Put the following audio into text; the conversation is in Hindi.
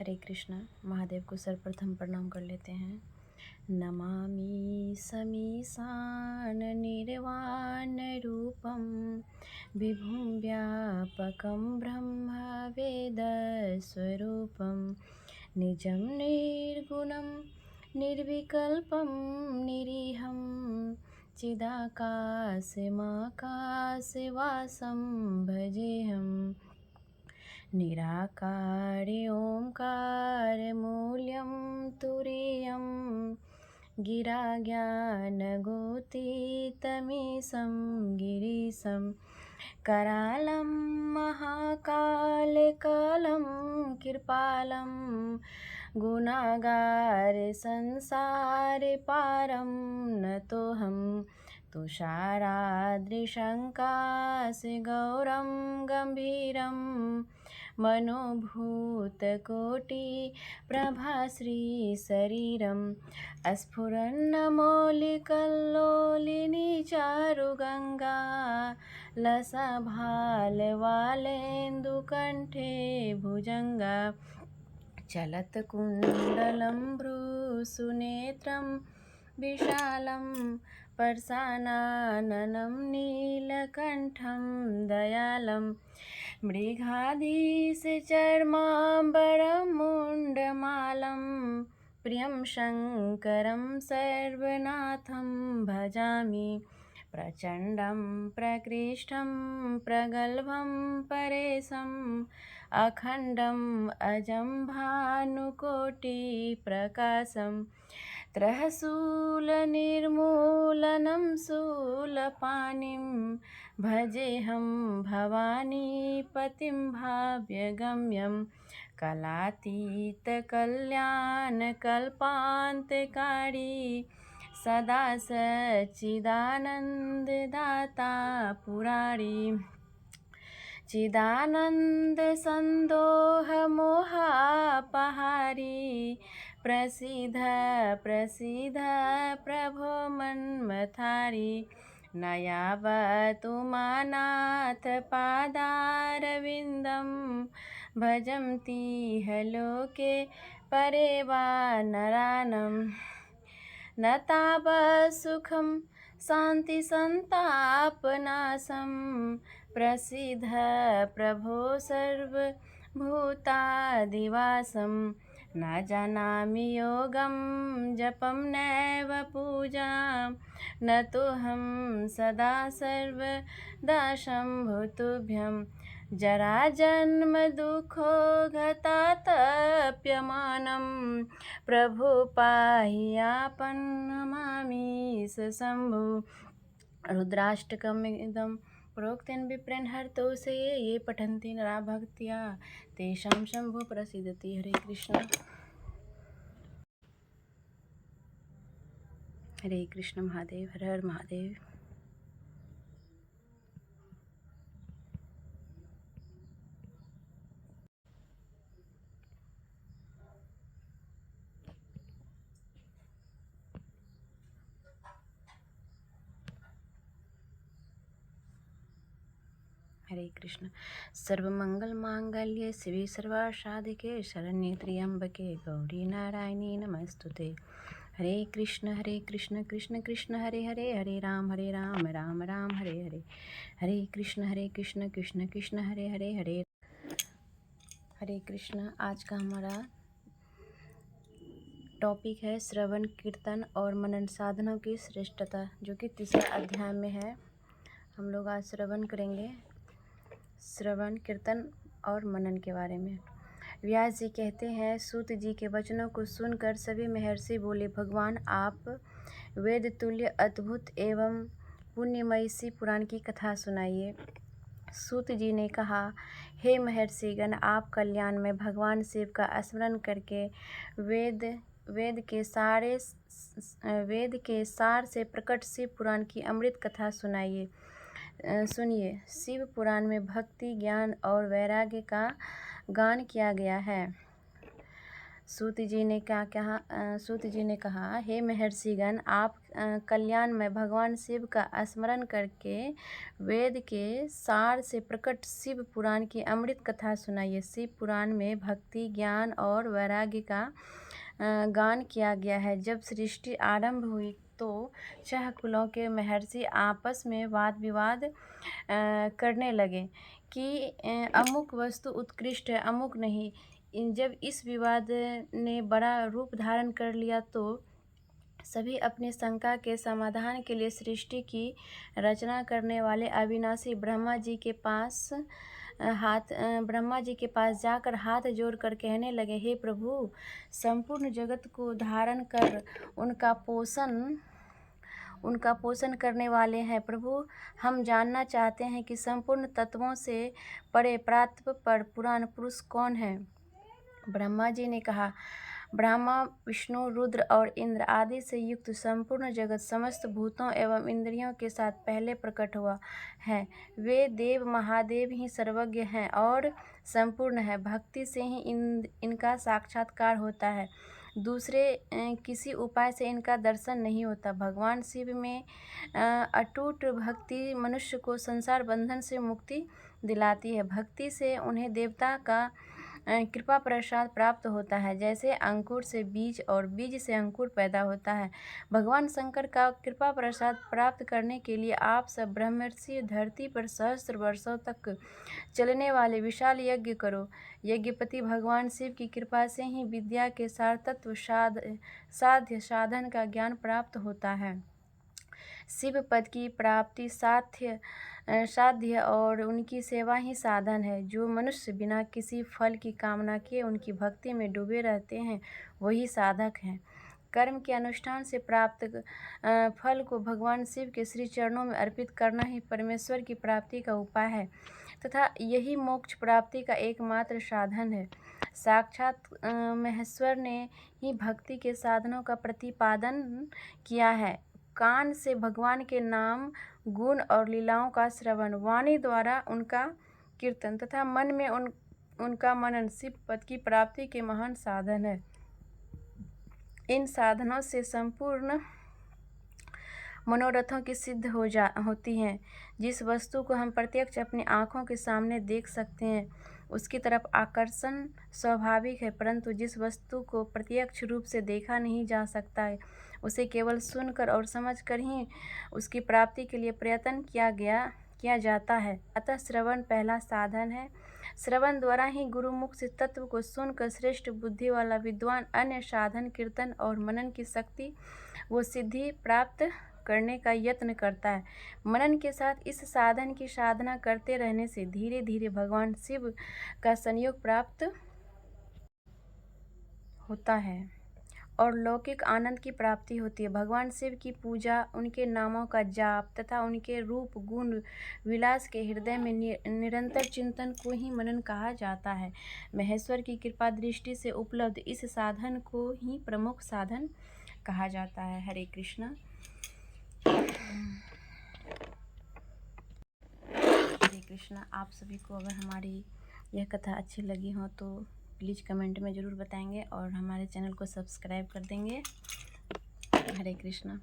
हरे कृष्णा। महादेव को सर्वप्रथम प्रणाम कर लेते हैं। नमामि समीशान निर्वाण रूपम विभुं व्यापकं ब्रह्म वेदस्वरूपं निजं निर्गुणं निर्विकल्पं निरीहं चिदाकाशमाकाशवासं भजेऽहम्। निराकारे ओंकारमूल्यं तुरीयं गिरा ज्ञानगोतीतमीशं गिरीशं करालं महाकालकालं कृपालं गुणागार संसारे पारं नतोऽहं तुषाराद्रिशङ्काशगौरं गम्भीरं मनोभूतकोटिप्रभाश्रीशरीरं स्फुरन्नमौलिकल्लोलिनी चारुगङ्गा लसभालवालेन्दुकण्ठे भुजङ्गा चलत्कुण्डलं भ्रूसुनेत्रं विशालं परशाननं नीलकण्ठं दयालं मृगाधीशचर्माम्बरं मुण्डमालं प्रियं शङ्करं सर्वनाथं भजामि। प्रचण्डं प्रकृष्टं प्रगल्भं परेशम् अखण्डम् अजं भानुकोटिप्रकाशं त्रयशूलनिर्मूलनं शूलपाणिं भजेऽहं भवानीपतिं भाव्यगम्यं कलातीतकल्याणकल्पान्तकारी सदा सच्चिदानन्ददाता पुरारी चिदानंद संदोह मोहापहारी प्रसीद प्रसीद प्रभो मन्मथारी नयावतु मानाथ पादारविन्दं भजन्ति लोके परे वा नरानं न तावत् सुखं शान्ति संतापनाशं प्रसीद प्रभो सर्वभूतादिवासं न जानामि योगं जपं नैव पूजां न तोऽहं सदा सर्वदा शम्भुतुभ्यं जराजन्म दुःखो घातातप्यमानं प्रभु पाहि आपन् नमामि शम्भु। रुद्राष्टकमिदं प्रोक्तेन विप्रेण हरतोषे ये पठन्ति नरा भक्त्या तेषां शम्भो प्रसीदति। हरे कृष्ण। हरे कृष्ण। महादेव हर हर महादेव। हरे कृष्ण। सर्वमंगल मांगल्ये शिवे सर्वासाधिके शरण्ये त्र्यंबके गौरी नारायणी नमस्तुते। हरे कृष्ण कृष्ण कृष्ण हरे हरे, हरे राम राम राम हरे हरे। हरे कृष्ण कृष्ण कृष्ण हरे हरे, हरे हरे कृष्ण। आज का हमारा टॉपिक है श्रवण कीर्तन और मनन साधनों की श्रेष्ठता, जो कि तीसरा अध्याय में है। हम लोग आज श्रवण करेंगे, श्रवण कीर्तन और मनन के बारे में। व्यास जी कहते हैं, सूत जी के वचनों को सुनकर सभी महर्षि बोले, भगवान आप वेद तुल्य अद्भुत एवं पुण्यमयी शिव पुराण की कथा सुनाइए। सूत जी ने कहा, हे महर्षिगण, आप कल्याण में भगवान शिव का स्मरण करके वेद के सार से प्रकट शिव पुराण की अमृत कथा सुनाइए। सुनिए, शिव पुराण में भक्ति, ज्ञान और वैराग्य का गान किया गया है। सूत जी ने सूत जी ने कहा, हे महर्षिगण, आप कल्याण में भगवान शिव का स्मरण करके वेद के सार से प्रकट शिव पुराण की अमृत कथा सुनाइए। शिव पुराण में भक्ति, ज्ञान और वैराग्य का गान किया गया है। जब सृष्टि आरंभ हुई तो 6 कुलों के महर्षि आपस में वाद विवाद करने लगे कि अमुक वस्तु उत्कृष्ट है, अमुक नहीं। जब इस विवाद ने बड़ा रूप धारण कर लिया तो सभी अपनी शंका के समाधान के लिए सृष्टि की रचना करने वाले अविनाशी ब्रह्मा जी के पास जाकर हाथ जोड़कर कहने लगे, हे प्रभु, संपूर्ण जगत को धारण कर उनका पोषण करने वाले हैं। प्रभु, हम जानना चाहते हैं कि संपूर्ण तत्वों से परे पर पुराण पुरुष कौन है। ब्रह्मा जी ने कहा, ब्रह्मा, विष्णु, रुद्र और इंद्र आदि से युक्त संपूर्ण जगत समस्त भूतों एवं इंद्रियों के साथ पहले प्रकट हुआ है। वे देव महादेव ही सर्वज्ञ हैं और संपूर्ण है। भक्ति से ही इनका साक्षात्कार होता है, दूसरे किसी उपाय से इनका दर्शन नहीं होता। भगवान शिव में अटूट भक्ति मनुष्य को संसार बंधन से मुक्ति दिलाती है। भक्ति से उन्हें देवता का कृपा प्रसाद प्राप्त होता है। जैसे अंकुर से बीज और बीज से अंकुर पैदा होता है, भगवान शंकर का कृपा प्रसाद प्राप्त करने के लिए आप सब ब्रह्मर्षि धरती पर सहस्त्र वर्षों तक चलने वाले विशाल यज्ञ करो। यज्ञपति भगवान शिव की कृपा से ही विद्या के सार तत्व साध्य साधन का ज्ञान प्राप्त होता है। शिव पद की प्राप्ति साध्य और उनकी सेवा ही साधन है। जो मनुष्य बिना किसी फल की कामना किए उनकी भक्ति में डूबे रहते हैं, वही साधक हैं। कर्म के अनुष्ठान से प्राप्त फल को भगवान शिव के श्री चरणों में अर्पित करना ही परमेश्वर की प्राप्ति का उपाय है तथा यही मोक्ष प्राप्ति का एकमात्र साधन है। साक्षात महेश्वर ने ही भक्ति के साधनों का प्रतिपादन किया है। कान से भगवान के नाम, गुण और लीलाओं का श्रवण, वाणी द्वारा उनका कीर्तन तथा मन में उनका मनन शिव पद की प्राप्ति के महान साधन है। इन साधनों से संपूर्ण मनोरथों की सिद्ध होती हैं। जिस वस्तु को हम प्रत्यक्ष अपनी आँखों के सामने देख सकते हैं उसकी तरफ आकर्षण स्वाभाविक है, परंतु जिस वस्तु को प्रत्यक्ष रूप से देखा नहीं जा सकता है उसे केवल सुनकर और समझकर ही उसकी प्राप्ति के लिए प्रयत्न किया जाता है। अतः श्रवण पहला साधन है। श्रवण द्वारा ही गुरुमुख से तत्व को सुनकर श्रेष्ठ बुद्धि वाला विद्वान अन्य साधन, कीर्तन और मनन की शक्ति वो सिद्धि प्राप्त करने का यत्न करता है। मनन के साथ इस साधन की साधना करते रहने से धीरे धीरे भगवान शिव का संयोग प्राप्त होता है और लौकिक आनंद की प्राप्ति होती है। भगवान शिव की पूजा, उनके नामों का जाप तथा उनके रूप, गुण, विलास के हृदय में निरंतर चिंतन को ही मनन कहा जाता है। महेश्वर की कृपा दृष्टि से उपलब्ध इस साधन को ही प्रमुख साधन कहा जाता है। हरे कृष्णा। हरे कृष्णा। आप सभी को अगर हमारी यह कथा अच्छी लगी हो तो प्लीज़ कमेंट में ज़रूर बताएंगे और हमारे चैनल को सब्सक्राइब कर देंगे। हरे कृष्णा।